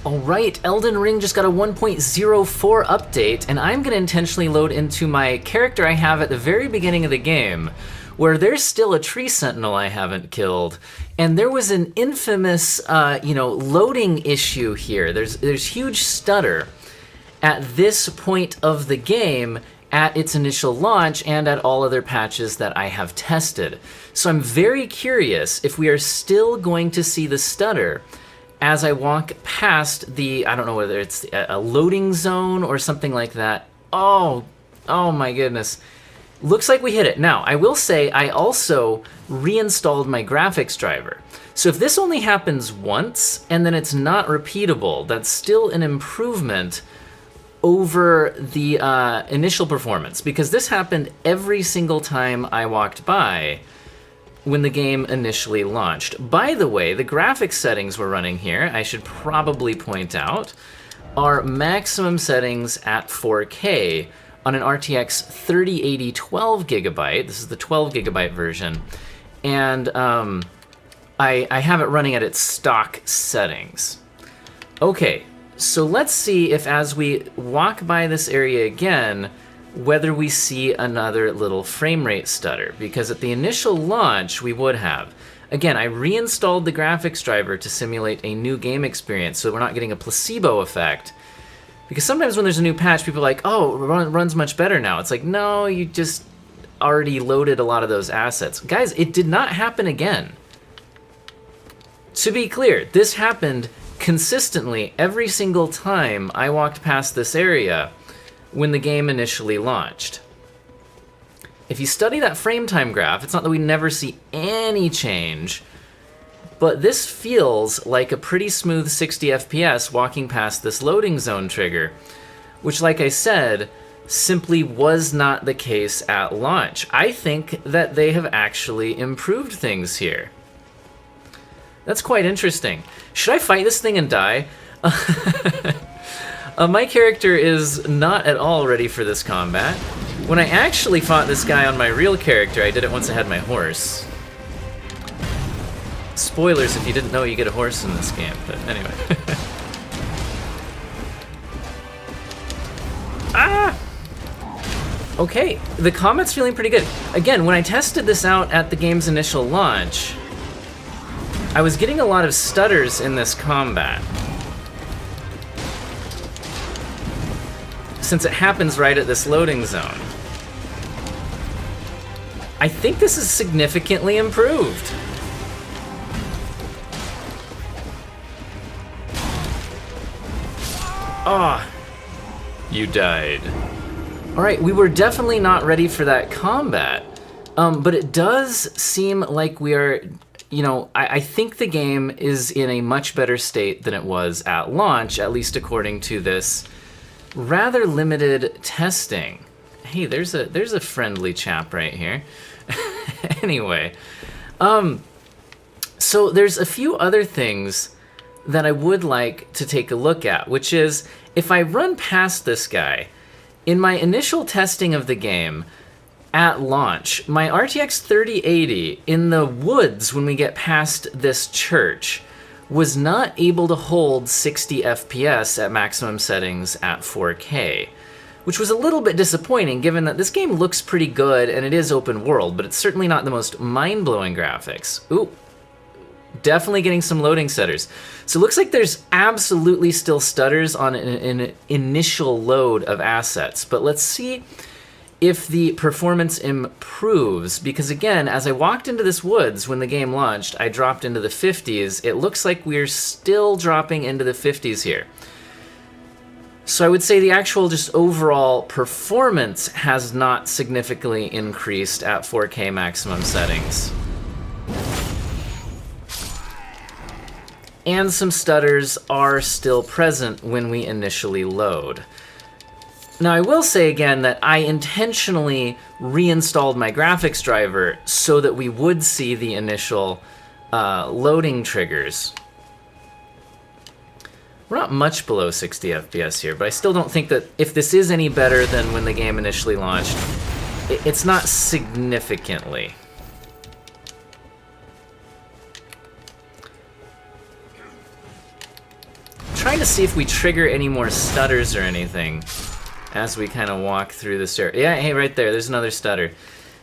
Alright, Elden Ring just got a 1.04 update, and I'm going to intentionally load into my character I have at the very beginning of the game, where there's still a tree sentinel I haven't killed, and there was an infamous, loading issue here. There's huge stutter at this point of the game, at its initial launch, and at all other patches that I have tested. So I'm very curious if we are still going to see the stutter as I walk past the, I don't know whether it's a loading zone or something like that. Oh my goodness. Looks like we hit it. Now, I will say I also reinstalled my graphics driver. So if this only happens once and then it's not repeatable, that's still an improvement over the initial performance, because this happened every single time I walked by when the game initially launched. By the way, the graphics settings we're running here, I should probably point out, are maximum settings at 4K on an RTX 3080 12GB. This is the 12GB version. And I have it running at its stock settings. Okay, so let's see if as we walk by this area again, whether we see another little frame rate stutter, because at the initial launch we would have. Again, I reinstalled the graphics driver to simulate a new game experience so we're not getting a placebo effect. Because sometimes when there's a new patch, people are like, oh, it runs much better now. It's like, no, you just already loaded a lot of those assets. Guys, it did not happen again. To be clear, this happened consistently every single time I walked past this area when the game initially launched. If you study that frame time graph, it's not that we never see any change, but this feels like a pretty smooth 60 FPS walking past this loading zone trigger, which, like I said, simply was not the case at launch. I think that they have actually improved things here. That's quite interesting. Should I fight this thing and die? My character is not at all ready for this combat. When I actually fought this guy on my real character, I did it once I had my horse. Spoilers if you didn't know you get a horse in this game, but anyway. Ah! Okay, the combat's feeling pretty good. Again, when I tested this out at the game's initial launch, I was getting a lot of stutters in this combat, since it happens right at this loading zone. I think this is significantly improved. Ah, you died. All right, we were definitely not ready for that combat, but it does seem like we are, I think the game is in a much better state than it was at launch, at least according to this rather limited testing. Hey, there's a friendly chap right here. Anyway, so there's a few other things that I would like to take a look at, which is if I run past this guy, in my initial testing of the game at launch, my RTX 3080 in the woods when we get past this church was not able to hold 60 FPS at maximum settings at 4K, which was a little bit disappointing given that this game looks pretty good and it is open world, but it's certainly not the most mind-blowing graphics. Ooh, definitely getting some loading stutters. So it looks like there's absolutely still stutters on an initial load of assets, but let's see if the performance improves, because again, as I walked into this woods when the game launched, I dropped into the 50s. It looks like we're still dropping into the 50s here. So I would say the actual just overall performance has not significantly increased at 4K maximum settings. And some stutters are still present when we initially load. Now, I will say again that I intentionally reinstalled my graphics driver so that we would see the initial loading triggers. We're not much below 60 FPS here, but I still don't think that if this is any better than when the game initially launched, it's not significantly. trying to see if we trigger any more stutters or anything as we kind of walk through this area. Yeah, hey, right there, there's another stutter.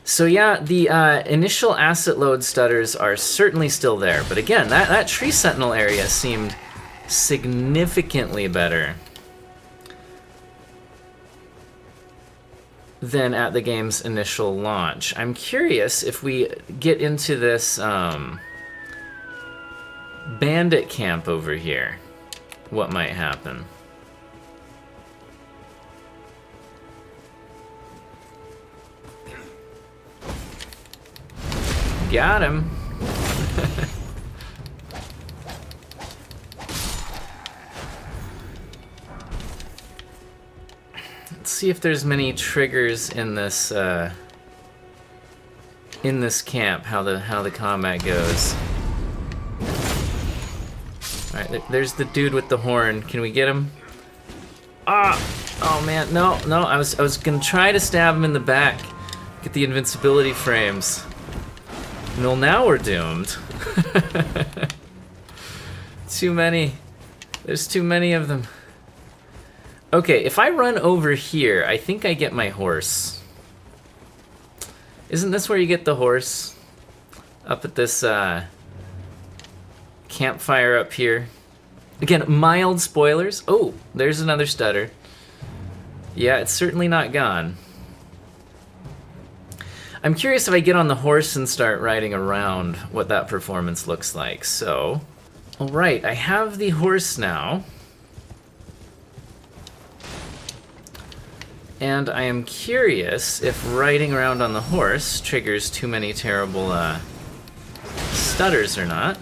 So yeah, the initial asset load stutters are certainly still there, but again, that tree sentinel area seemed significantly better than at the game's initial launch. I'm curious if we get into this bandit camp over here, what might happen. Got him. Let's see if there's many triggers in this camp. How the combat goes. All right, there's the dude with the horn. Can we get him? Ah! Oh man, no. I was gonna try to stab him in the back, get the invincibility frames. Well, now we're doomed. Too many. There's too many of them. Okay, if I run over here, I think I get my horse. Isn't this where you get the horse? Up at this campfire up here. Again, mild spoilers. Oh, there's another stutter. Yeah, it's certainly not gone. I'm curious if I get on the horse and start riding around what that performance looks like. So, all right, I have the horse now. And I am curious if riding around on the horse triggers too many terrible stutters or not.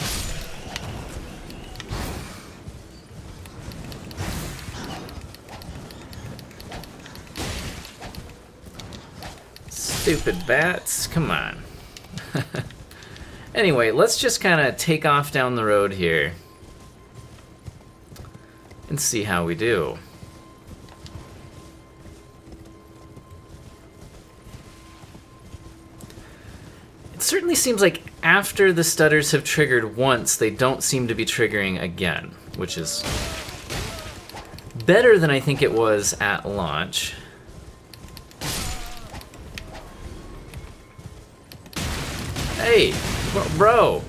Stupid bats, come on. Anyway, let's just kind of take off down the road here and see how we do. It certainly seems like after the stutters have triggered once, they don't seem to be triggering again, which is better than I think it was at launch. Hey, bro,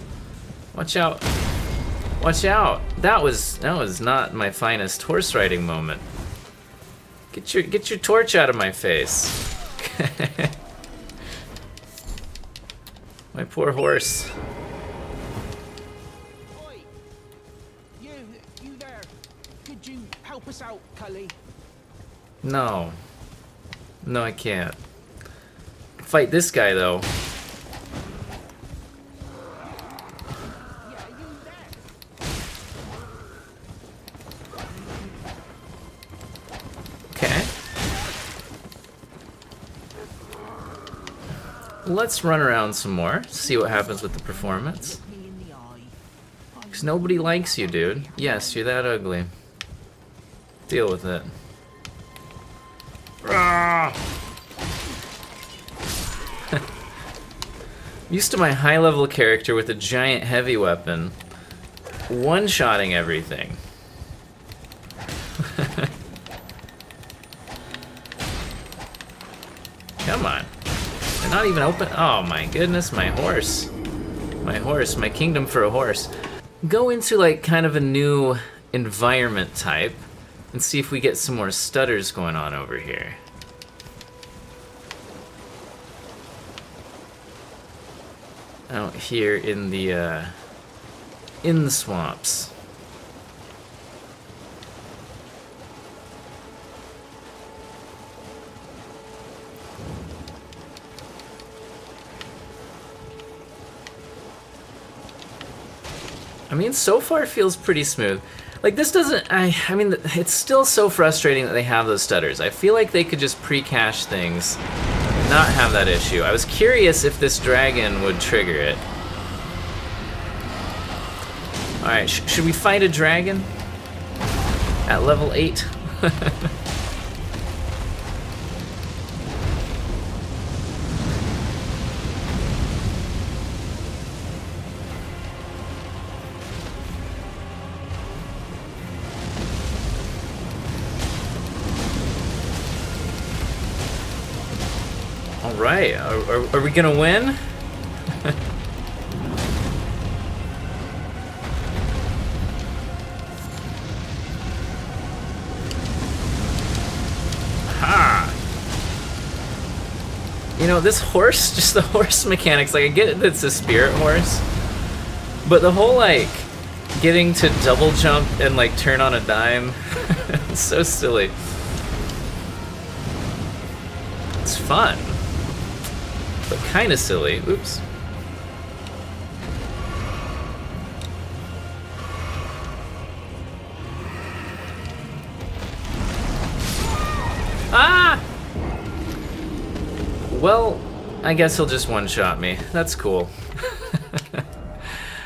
watch out! Watch out! That was not my finest horse riding moment. Get your torch out of my face. My poor horse. Oi, you there? Could you help us out, Cully? No, I can't. Fight this guy though. Let's run around some more, see what happens with the performance. Because nobody likes you, dude. Yes, you're that ugly. Deal with it. Used to my high-level character with a giant heavy weapon, one-shotting everything. Come on. They're not even open. Oh my goodness, my horse. My horse, my kingdom for a horse. Go into like kind of a new environment type and see if we get some more stutters going on over here. Out here in the swamps. I mean, so far it feels pretty smooth. Like, this doesn't... I mean, it's still so frustrating that they have those stutters. I feel like they could just pre-cache things, not have that issue. I was curious if this dragon would trigger it. Alright, should we fight a dragon? At level 8? right, are we gonna win? Ha! You know, this horse, just the horse mechanics, like I get it, it's a spirit horse, but the whole like getting to double jump and like turn on a dime, it's so silly. It's fun, but kind of silly. Oops. Ah! Well, I guess he'll just one-shot me. That's cool.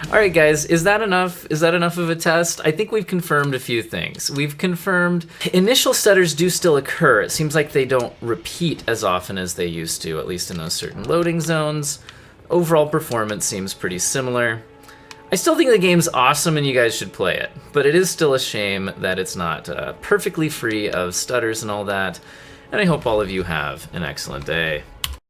Alright guys, is that enough? Is that enough of a test? I think we've confirmed a few things. We've confirmed initial stutters do still occur. It seems like they don't repeat as often as they used to, at least in those certain loading zones. Overall performance seems pretty similar. I still think the game's awesome and you guys should play it, but it is still a shame that it's not perfectly free of stutters and all that, and I hope all of you have an excellent day.